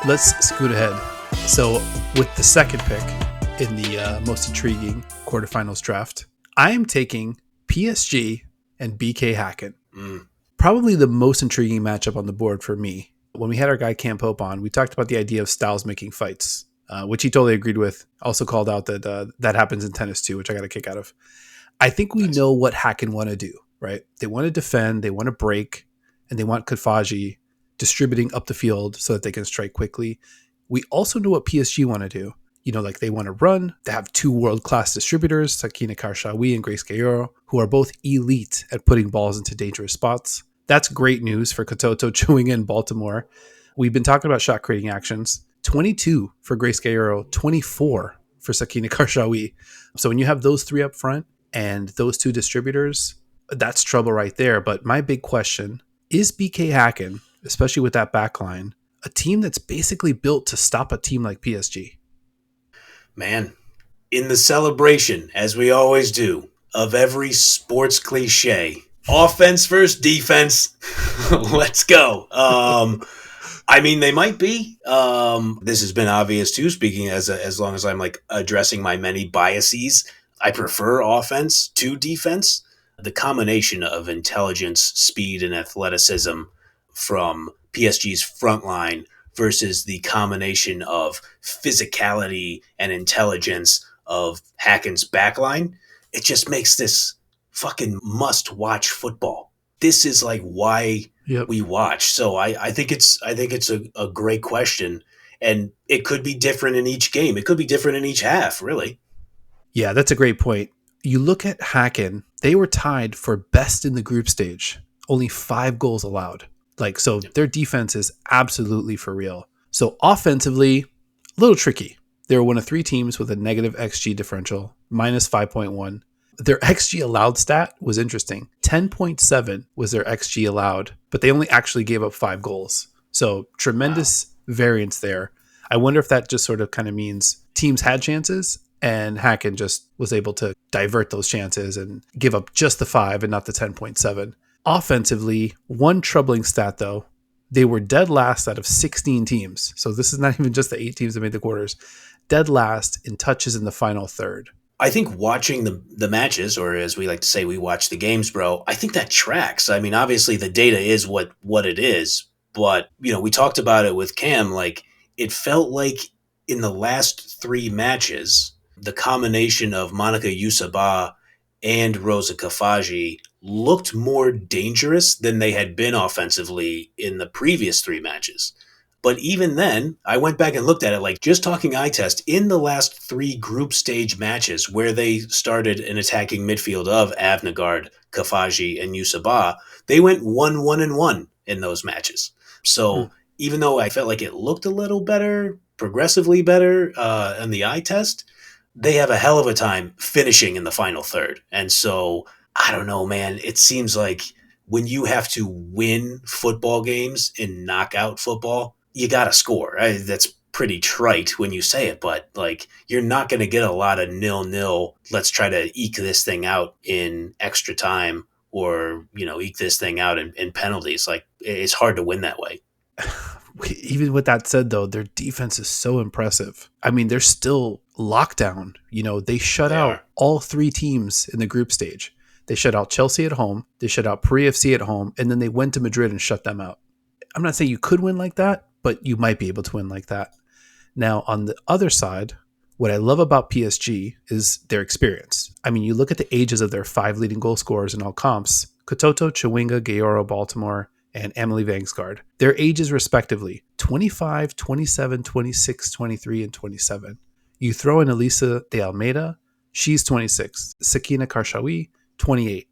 let's scoot ahead. So with the second pick in the most intriguing quarterfinals draft, I am taking PSG and BK Häcken. Probably the most intriguing matchup on the board for me. When we had our guy Cam Pope on, we talked about the idea of styles making fights, which he totally agreed with. Also called out that that happens in tennis too, which I got a kick out of. I think we know what Häcken want to do, right? They want to defend, they want to break, and they want Kafaji distributing up the field so that they can strike quickly. We also know what PSG want to do. You know, like they want to run. They have two world-class distributors, Sakina Karchaoui and Geyoro, who are both elite at putting balls into dangerous spots. That's great news for Katoto, Chawinga, and Baltimore. We've been talking about shot creating actions. 22 for Geyoro, 24 for Sakina Karchaoui. So when you have those three up front and those two distributors, that's trouble right there. But my big question, is BK Häcken, especially with that back line, a team that's basically built to stop a team like PSG? Man, in the celebration, as we always do, of every sports cliche, offense versus defense, let's go. I mean, they might be. This has been obvious too, speaking as long as I'm like addressing my many biases. I prefer offense to defense. The combination of intelligence, speed, and athleticism from PSG's front line versus the combination of physicality and intelligence of Häcken's backline, it just makes this fucking must-watch football. This is like why we watch. So I think it's a great question, and it could be different in each game. It could be different in each half, really. Yeah, that's a great point. You look at Häcken, they were tied for best in the group stage. Only 5 goals allowed. So their defense is absolutely for real. So offensively, a little tricky. They were one of 3 teams with a negative XG differential, minus 5.1. Their XG allowed stat was interesting. 10.7 was their XG allowed, but they only actually gave up 5 goals. So tremendous variance there. I wonder if that just sort of kind of means teams had chances and Häcken just was able to divert those chances and give up just the 5 and not the 10.7. Offensively, one troubling stat though, they were dead last out of 16 teams. So this is not even just the 8 teams that made the quarters. Dead last in touches in the final third. I think watching the matches, or as we like to say, we watch the games, bro, I think that tracks. I mean, obviously the data is what it is, but, we talked about it with Cam, like, it felt like in the last 3 matches, the combination of Monica Yusaba and Rosa Kafaji looked more dangerous than they had been offensively in the previous 3 matches. But even then, I went back and looked at it, like just talking eye test, in the last 3 group stage matches where they started an attacking midfield of Anvegard, Kafaji, and Yusaba, they went 1-1-1 in those matches. So even though I felt like it looked a little better, progressively better in the eye test, they have a hell of a time finishing in the final third. And so, I don't know, man. It seems like when you have to win football games in knockout football, you got to score. That's pretty trite when you say it, but like you're not going to get a lot of 0-0. Let's try to eke this thing out in extra time or, eke this thing out in penalties. Like it's hard to win that way. Even with that said, though, their defense is so impressive. I mean, they're still lockdown. They shut out all 3 teams in the group stage. They shut out Chelsea at home. They shut out Paris FC at home. And then they went to Madrid and shut them out. I'm not saying you could win like that, but you might be able to win like that. Now, on the other side, what I love about PSG is their experience. I mean, you look at the ages of their 5 leading goal scorers in all comps: Katoto, Chawinga, Geyoro, Baltimore, and Amalie Vangsgaard. Their ages respectively, 25, 27, 26, 23, and 27. You throw in Élisa de Almeida, she's 26. Sakina Karchaoui, 28.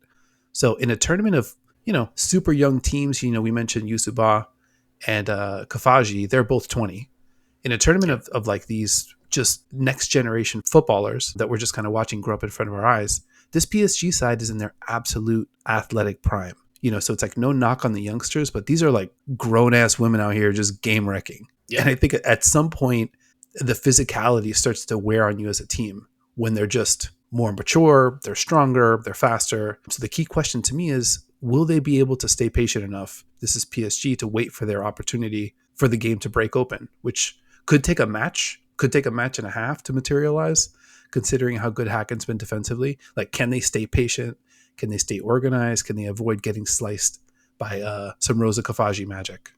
So in a tournament of, super young teams, we mentioned Yusaba and Kafaji, they're both 20. In a tournament of like these just next generation footballers that we're just kind of watching grow up in front of our eyes, this PSG side is in their absolute athletic prime. So it's like no knock on the youngsters, but these are like grown-ass women out here just game-wrecking. Yeah. And I think at some point, the physicality starts to wear on you as a team when they're just more mature, they're stronger, they're faster. So the key question to me is, will they be able to stay patient enough? This is PSG, to wait for their opportunity for the game to break open, which could take a match and a half to materialize, considering how good Häcken's been defensively. Like, can they stay patient? Can they stay organized? Can they avoid getting sliced by some Rosa Kafaji magic?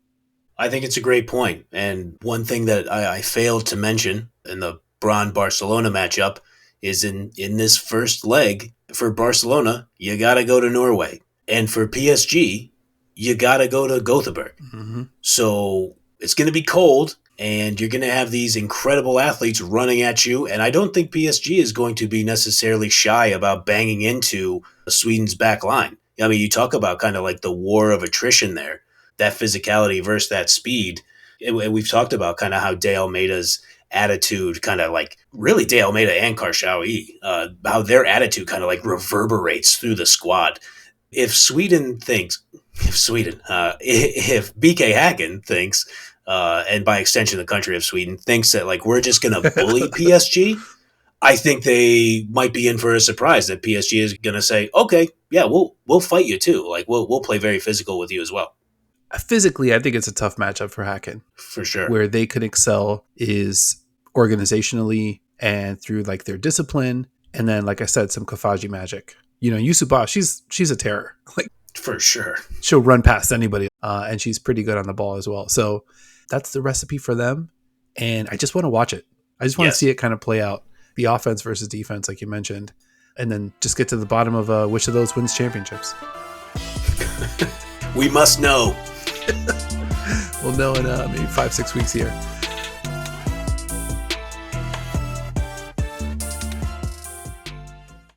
I think it's a great point. And one thing that I failed to mention in the Braun-Barcelona matchup is in this first leg, for Barcelona, you got to go to Norway. And for PSG, you got to go to Gothenburg. Mm-hmm. So it's going to be cold, and you're going to have these incredible athletes running at you. And I don't think PSG is going to be necessarily shy about banging into Sweden's back line. I mean, you talk about kind of like the war of attrition there, that physicality versus that speed. And we've talked about kind of how De Almeida's attitude kind of like, really De Almeida and Karchaoui, how their attitude kind of like reverberates through the squad. If BK Häcken thinks, and by extension the country of Sweden, thinks that like we're just going to bully PSG, I think they might be in for a surprise that PSG is going to say, okay, yeah, we'll fight you too. Like we'll play very physical with you as well. Physically, I think it's a tough matchup for Häcken. For sure. Where they could excel is organizationally and through like their discipline. And then, like I said, some Kafaji magic. You know, Yusuba, she's a terror. Like, for sure. She'll run past anybody. And she's pretty good on the ball as well. So that's the recipe for them. And I just want to watch it. I just want to see it kind of play out. The offense versus defense, like you mentioned. And then just get to the bottom of which of those wins championships. We must know. We'll know in maybe 5-6 weeks here.